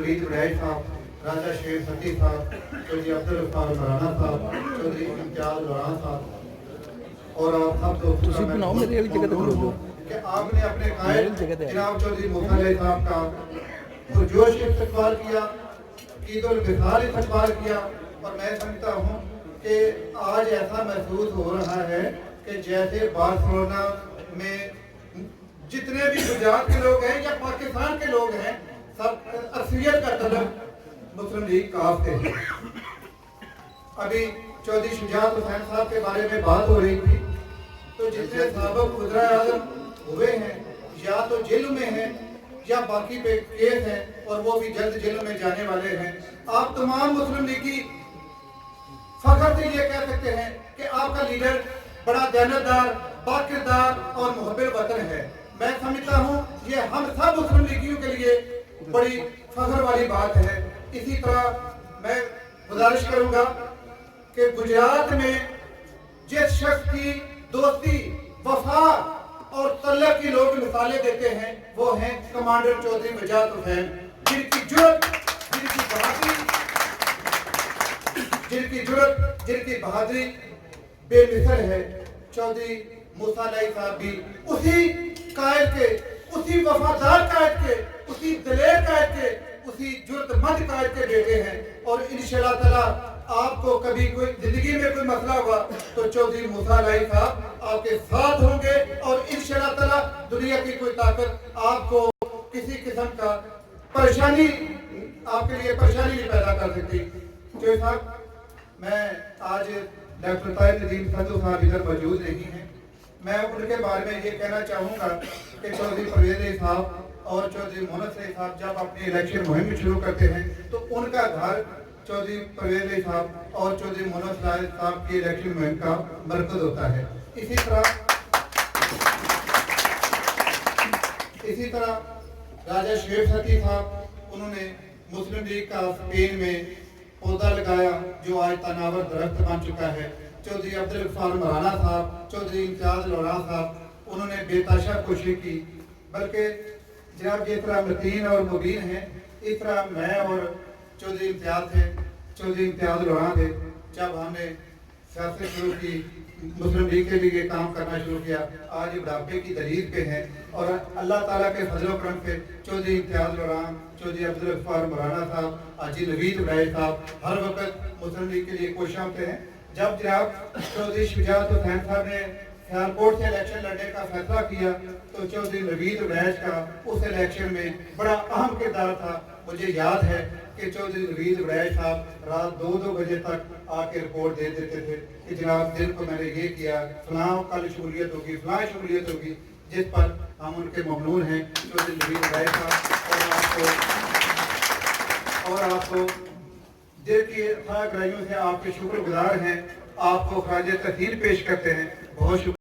नवीद वड़ैच साहब, राजा शेर सती साहब, चौधरी अब्दुल गफ्फार मराना साहब, चौधरी इम्तियाज लोढ़ा साहब और आप सब दोस्तों का मैं कि आपने अपने कायद जनाब चौधरी मूसा अली साहब का पुरजोश इस्तकबाल किया, ईद-उल विसाल इस्तकबाल किया। और मैं समझता हूँ कि आज ऐसा महसूस हो रहा है कि जैसे बार्सिलोना में जितने भी गुजरात के लोग हैं या पाकिस्तान के लोग हैं, सब असलियत का तलब मुस्लिम लीग काफ थे। अभी चौधरी शुजात हुसैन साहब के बारे में बात हो रही थी, तो जितने साहब वज़ीर आज़म हुए हैं या तो जेल में हैं या बाकी पे केस हैं और वो भी जल्द जेल में जाने वाले हैं। आप तमाम मुस्लिम लीगी फख्र से ये कह सकते हैं कि आपका लीडर बड़ा दयानतदार, बाकिरदार और मुहब्बिल वतन है। मैं समझता हूँ ये हम सब मुस्लिम लीगियों के लिए बड़ी फख्र वाली बात है। इसी तरह मैं गुजारिश करूंगा कि गुजरात में जिस शख्स की दोस्ती, वफा और तल्लक की लोग मिसालें देते हैं वो हैं कमांडर चौधरी वजाहत हुसैन, जिनकी जुर्रत, जिनकी बहादुरी बेमिसाल है। चौधरी मूसा अली साहब भी उसी कायद के, उसी वफादार कायद के, उसी दलेर कायद के, उसी जुर्रतमंद कायद के बेटे हैं। और इंशाअल्लाह ताला आपको कभी कोई जिंदगी में कोई मसला हुआ तो चौधरी मूसा अली साहब आपके साथ होंगे और इंशाअल्लाह ताला दुनिया की कोई ताकत आपको किसी किस्म का परेशानी, आपके लिए परेशानी नहीं पैदा कर सकती। चौधरी साहब, मैं आज डॉक्टर ताहिर नदीम संधू साहब इधर मौजूद नहीं हैं, मैं उनके बारे में ये कहना चाहूँगा कि चौधरी परवेज अली साहब और चौधरी मोहम्मद अली साहब जब अपनी इलेक्शन मुहिम शुरू करते हैं तो उनका घर चौधरी परवेज अली साहब और चौधरी मोहम्मद अली साहब की इलेक्शन मुहिम का मरकज होता है। इसी तरह राजा शेर सती साहब, उन्होंने मुस्लिम लीग का स्पेन में पौधा लगाया जो आज तनावर दरख्त बन चुका है। चौधरी अब्दुल गफ्फार मराना साहब, चौधरी इम्तियाज लोढ़ा साहब, उन्होंने बेताशा कोशिश की। बल्कि जनाब जिस तरह मतीन और मुबीन हैं, इस तरह मैं और चौधरी इम्तियाज लोढ़ा थे। जब हमने सियासत शुरू की, मुस्लिम लीग के लिए काम करना शुरू किया, आज बुढ़ापे की दलील पे हैं और अल्लाह ताला के फजल करम से चौधरी इम्तियाज लोढ़ा, चौधरी अब्दुल गफ्फार मराना साहब, हाजी नवीद वड़ैच साहब हर वक्त मुस्लिम लीग के लिए कोशिश होते हैं। जब जनाब चौधरी शुजात हुसैन साहब ने सियालकोट से इलेक्शन लड़ने का फैसला किया तो चौधरी नवीद वड़ैच का उस इलेक्शन में बड़ा अहम किरदार था। मुझे याद है कि चौधरी नवीद वड़ैच साहब रात 2-2 बजे तक आके रिपोर्ट दे देते थे कि जनाब दिन को मैंने ये किया, फलां कल शमूलियत होगी, फलां शमूलियत होगी, जिस पर हम उनके ममनून हैं चौधरी नवीद वड़ैच साहब। और आपको दिल की गहराइयों से आपके शुक्रगुजार हैं, आपको खराज तहसीन पेश करते हैं। बहुत शुक्रिया।